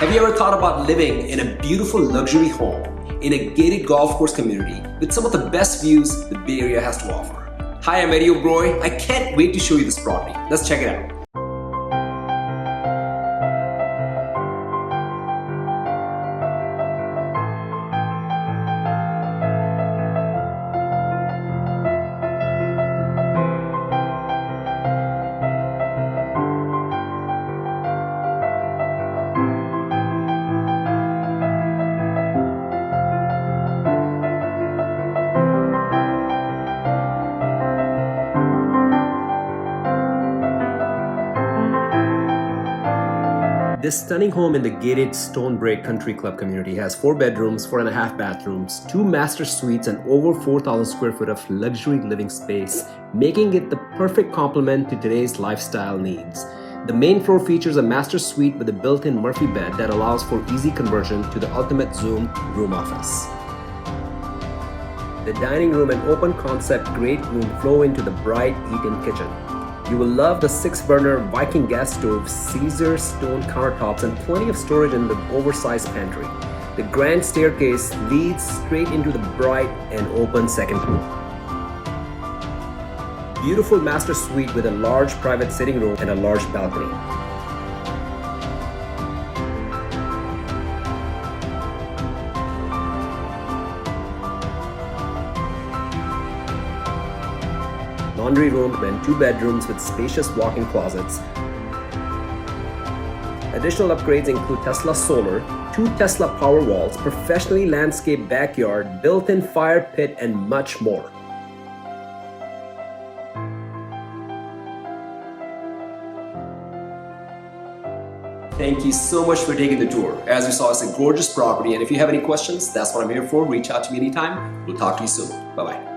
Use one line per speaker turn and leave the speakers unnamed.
Have you ever thought about living in a beautiful luxury home in a gated golf course community with some of the best views the Bay Area has to offer? Hi, I'm Eddie Oberoi. I can't wait to show you this property. Let's check it out. This stunning home in the gated Stonebrea Country Club community has 4 bedrooms, 4.5 bathrooms, 2 master suites, and over 4,000 square foot of luxury living space, making it the perfect complement to today's lifestyle needs. The main floor features a master suite with a built-in Murphy bed that allows for easy conversion to the ultimate Zoom room office. The dining room and open concept great room flow into the bright eat-in kitchen. You will love the 6-burner Viking gas stove, Caesar stone countertops, and plenty of storage in the oversized pantry. The grand staircase leads straight into the bright and open second room. Beautiful master suite with a large private sitting room and a large balcony. Laundry room and 2 bedrooms with spacious walk-in closets. Additional upgrades include Tesla Solar, 2 Tesla Powerwalls, professionally landscaped backyard, built-in fire pit, and much more. Thank you so much for taking the tour. As you saw, it's a gorgeous property, and if you have any questions, that's what I'm here for. Reach out to me anytime. We'll talk to you soon. Bye-bye.